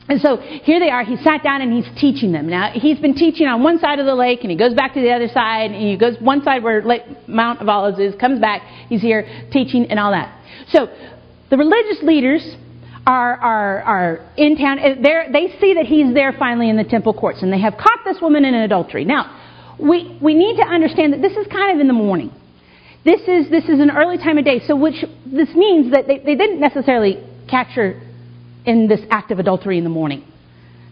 And so here they are. He sat down and he's teaching them. Now, he's been teaching on one side of the lake, and he goes back to the other side, and he goes one side where Mount of Olives is, comes back. He's here teaching and all that. So the religious leaders are in town. They see that he's there finally in the temple courts, and they have caught this woman in adultery. Now, we need to understand that this is kind of in the morning. This is an early time of day. So this means that they didn't necessarily catch her in this act of adultery in the morning.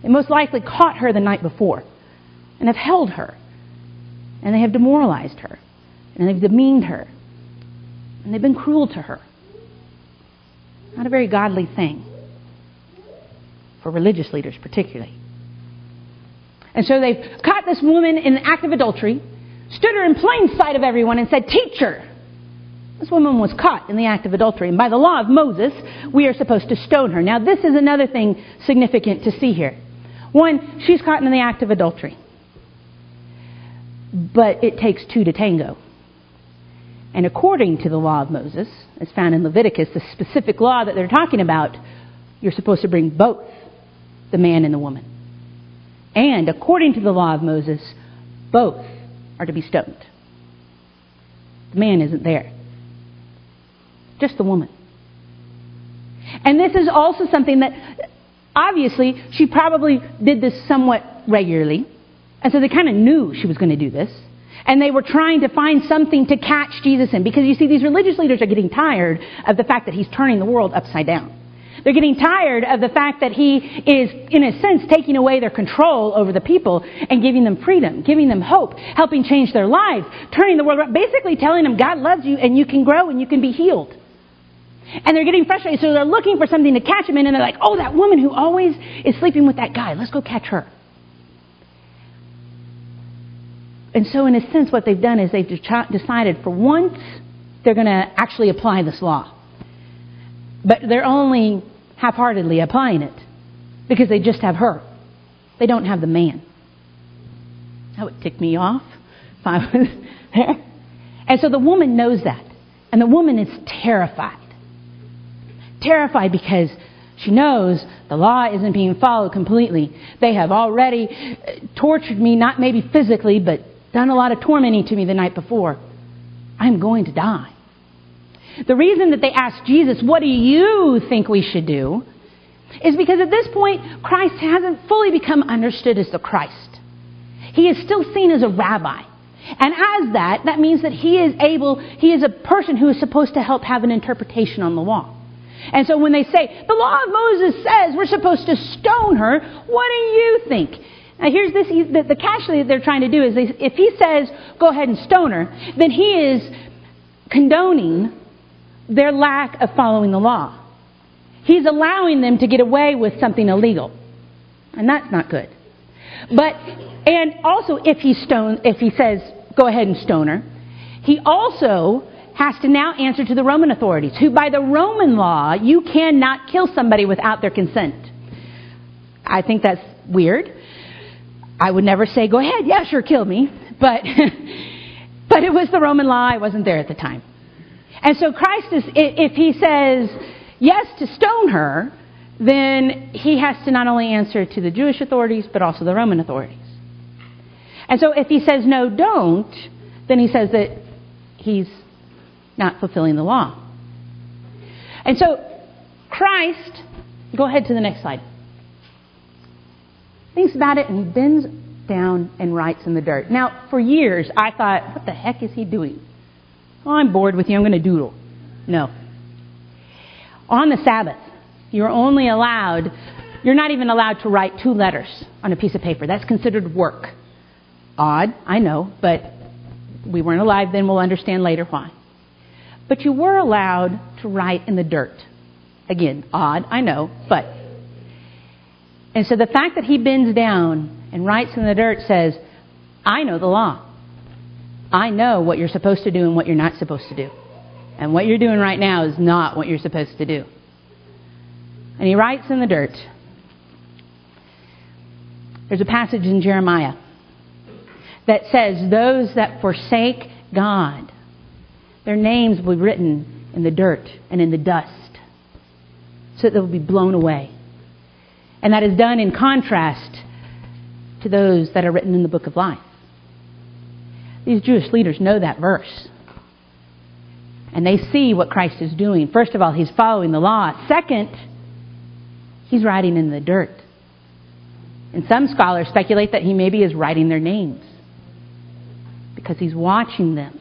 They most likely caught her the night before and have held her. And they have demoralized her. And they've demeaned her. And they've been cruel to her. Not a very godly thing. For religious leaders particularly. And so they've caught this woman in the act of adultery, stood her in plain sight of everyone and said, "Teacher!" This woman was caught in the act of adultery. And by the law of Moses, we are supposed to stone her. Now, this is another thing significant to see here. One, she's caught in the act of adultery. But it takes two to tango. And according to the law of Moses, as found in Leviticus, the specific law that they're talking about, you're supposed to bring both the man and the woman. And according to the law of Moses, both are to be stoned. The man isn't there. Just the woman. And this is also something that, obviously, she probably did this somewhat regularly. And so they kind of knew she was going to do this. And they were trying to find something to catch Jesus in. Because you see, these religious leaders are getting tired of the fact that he's turning the world upside down. They're getting tired of the fact that he is, in a sense, taking away their control over the people and giving them freedom, giving them hope, helping change their lives, turning the world around, basically telling them God loves you and you can grow and you can be healed. And they're getting frustrated, so they're looking for something to catch him in, and they're like, "Oh, that woman who always is sleeping with that guy, let's go catch her." And so in a sense, what they've done is they've decided for once they're going to actually apply this law. But they're only half-heartedly applying it because they just have her. They don't have the man. That would tick me off if I was there. And so the woman knows that. And the woman is terrified. Terrified because she knows the law isn't being followed completely. They have already tortured me, not maybe physically, but done a lot of tormenting to me the night before. I'm going to die. The reason that they asked Jesus, "What do you think we should do?" is because at this point, Christ hasn't fully become understood as the Christ. He is still seen as a rabbi. And as that means that he is a person who is supposed to help have an interpretation on the law. And so when they say, "The law of Moses says we're supposed to stone her, what do you think?" Now here's this, the catch that they're trying to do is if he says, "Go ahead and stone her," then he is condoning their lack of following the law. He's allowing them to get away with something illegal. And that's not good. And also if he says, "Go ahead and stone her," he also has to now answer to the Roman authorities, who by the Roman law, you cannot kill somebody without their consent. I think that's weird. I would never say, "Go ahead, yeah, sure, kill me." But it was the Roman law. I wasn't there at the time. And so Christ if he says yes to stone her, then he has to not only answer to the Jewish authorities, but also the Roman authorities. And so if he says no, don't, then he says that he's not fulfilling the law. And so Christ, go ahead to the next slide, thinks about it and bends down and writes in the dirt. Now, for years, I thought, what the heck is he doing? "Oh, I'm bored with you. I'm going to doodle." No. On the Sabbath, you're not even allowed to write 2 letters on a piece of paper. That's considered work. Odd, I know, but we weren't alive then. We'll understand later why. But you were allowed to write in the dirt. Again, odd, I know, but. And so the fact that he bends down and writes in the dirt says, I know the law. I know what you're supposed to do and what you're not supposed to do. And what you're doing right now is not what you're supposed to do. And he writes in the dirt. There's a passage in Jeremiah that says, "Those that forsake God, their names will be written in the dirt and in the dust, so that they will be blown away." And that is done in contrast to those that are written in the book of life. These Jewish leaders know that verse. And they see what Christ is doing. First of all, He's following the law. Second, He's writing in the dirt. And some scholars speculate that He maybe is writing their names, because He's watching them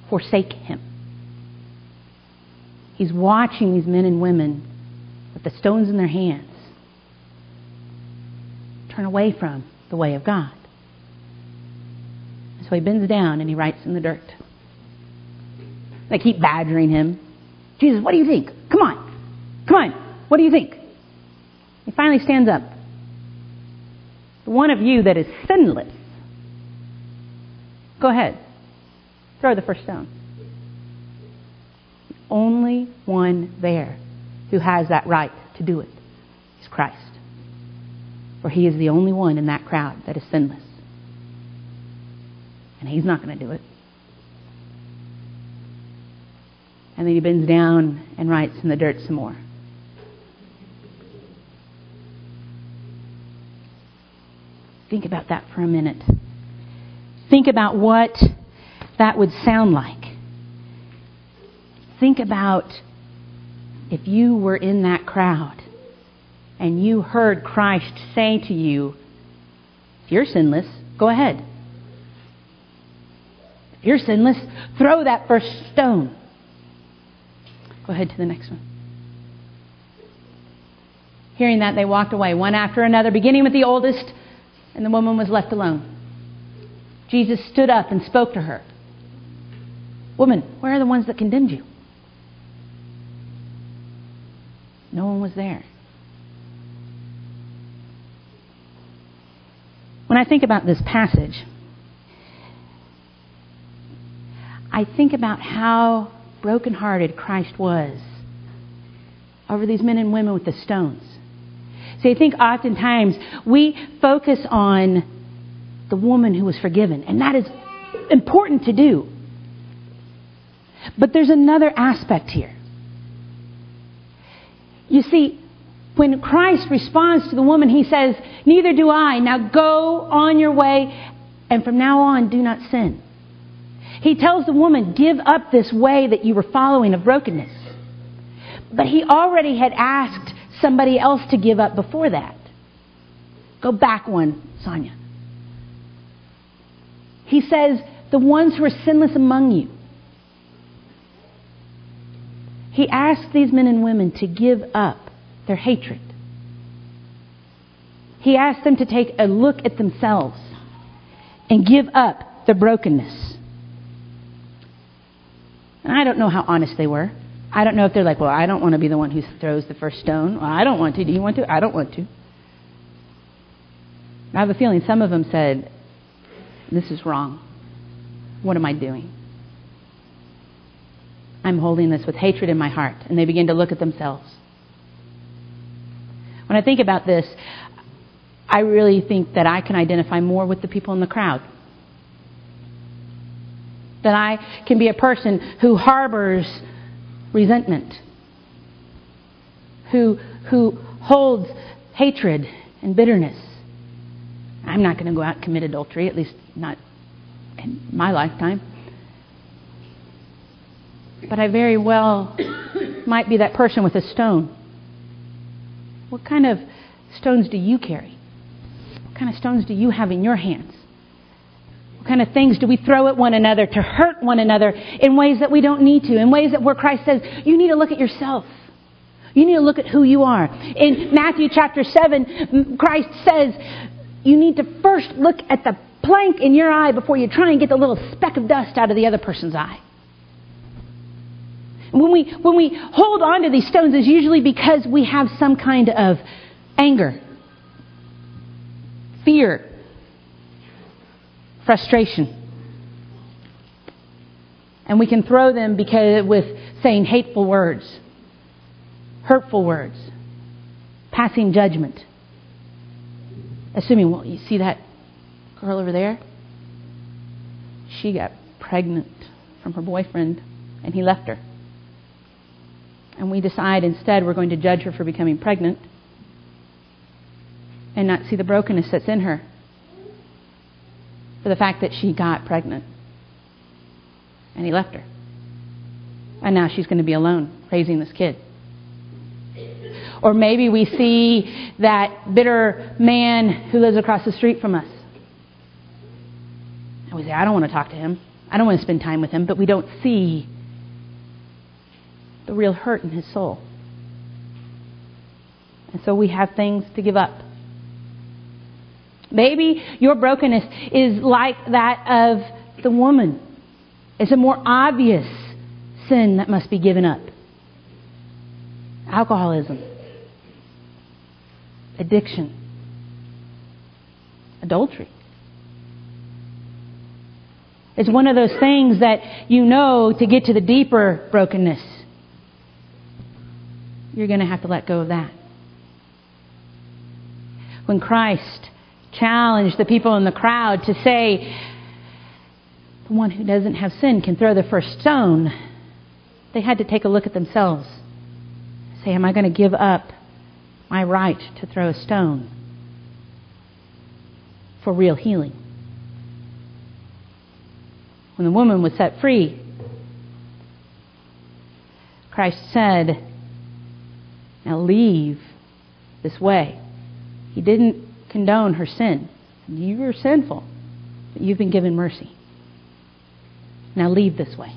forsake Him. He's watching these men and women with the stones in their hands turn away from the way of God. So He bends down and He writes in the dirt. They keep badgering Him. Jesus, what do you think? Come on. Come on. What do you think? He finally stands up. The one of you that is sinless, go ahead. Throw the first stone. The only one there who has that right to do it is Christ. For He is the only one in that crowd that is sinless. And He's not going to do it. And then He bends down and writes in the dirt some more. Think about that for a minute. Think about what that would sound like. Think about if you were in that crowd and you heard Christ say to you, if you're sinless, go ahead. If you're sinless, throw that first stone. Go ahead to the next one. Hearing that, they walked away, one after another, beginning with the oldest, and the woman was left alone. Jesus stood up and spoke to her. Woman, where are the ones that condemned you? No one was there. When I think about this passage, I think about how brokenhearted Christ was over these men and women with the stones. See, I think oftentimes we focus on the woman who was forgiven, and that is important to do. But there's another aspect here. You see, when Christ responds to the woman, He says, neither do I. Now go on your way, and from now on, do not sin. He tells the woman, give up this way that you were following of brokenness. But He already had asked somebody else to give up before that. Go back one, Sonia. He says, the ones who are sinless among you. He asked these men and women to give up their hatred. He asked them to take a look at themselves and give up the brokenness. And I don't know how honest they were. I don't know if they're like, well, I don't want to be the one who throws the first stone. Well, I don't want to. Do you want to? I don't want to. I have a feeling some of them said, this is wrong. What am I doing? I'm holding this with hatred in my heart. And they begin to look at themselves. When I think about this, I really think that I can identify more with the people in the crowd. That I can be a person who harbors resentment, who holds hatred and bitterness. I'm not going to go out and commit adultery, at least not in my lifetime. But I very well might be that person with a stone. What kind of stones do you carry? What kind of stones do you have in your hands? What kind of things do we throw at one another to hurt one another in ways that we don't need to, in ways that where Christ says, you need to look at yourself. You need to look at who you are. In Matthew chapter 7, Christ says, you need to first look at the plank in your eye before you try and get the little speck of dust out of the other person's eye. When we hold on to these stones, it's usually because we have some kind of anger, fear, frustration. And we can throw them with saying hateful words, hurtful words, passing judgment. Assuming, well, you see that girl over there? She got pregnant from her boyfriend and he left her. And we decide instead we're going to judge her for becoming pregnant. and not see the brokenness that's in her for the fact that she got pregnant. And he left her. And now she's going to be alone raising this kid. Or maybe we see that bitter man who lives across the street from us. And we say, I don't want to talk to him. I don't want to spend time with him. But we don't see the real hurt in his soul. And so we have things to give up. Maybe your brokenness is like that of the woman. It's a more obvious sin that must be given up. Alcoholism. Addiction. Adultery. It's one of those things that you know to get to the deeper brokenness, you're going to have to let go of that. When Christ challenged the people in the crowd to say, the one who doesn't have sin can throw the first stone, they had to take a look at themselves. Say, am I going to give up my right to throw a stone for real healing? When the woman was set free, Christ said, now leave this way. He didn't condone her sin. You were sinful, but you've been given mercy. Now leave this way.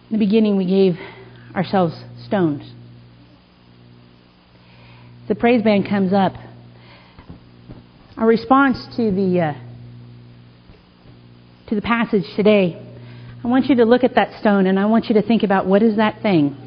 In the beginning, we gave ourselves stones. The praise band comes up. Our response to the passage today, I want you to look at that stone and I want you to think about what is that thing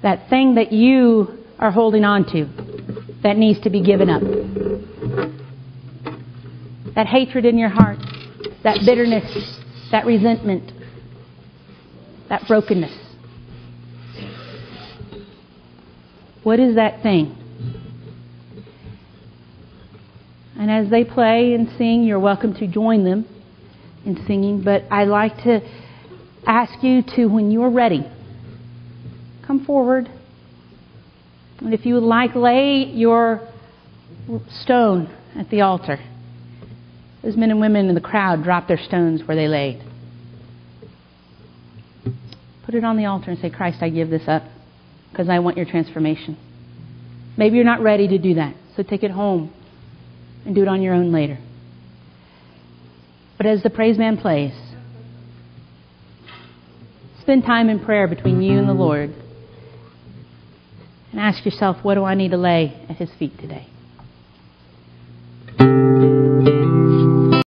that you are holding on to that needs to be given up. That hatred in your heart, that bitterness, that resentment, that brokenness. What is that thing? And as they play and sing, you're welcome to join them in singing. But I'd like to ask you to, when you're ready, come forward. And if you would like, lay your stone at the altar. Those men and women in the crowd dropped their stones where they laid. Put it on the altar and say, Christ, I give this up because I want your transformation. Maybe you're not ready to do that, so take it home and do it on your own later. But as the praise band plays, spend time in prayer between you and the Lord and ask yourself, what do I need to lay at His feet today?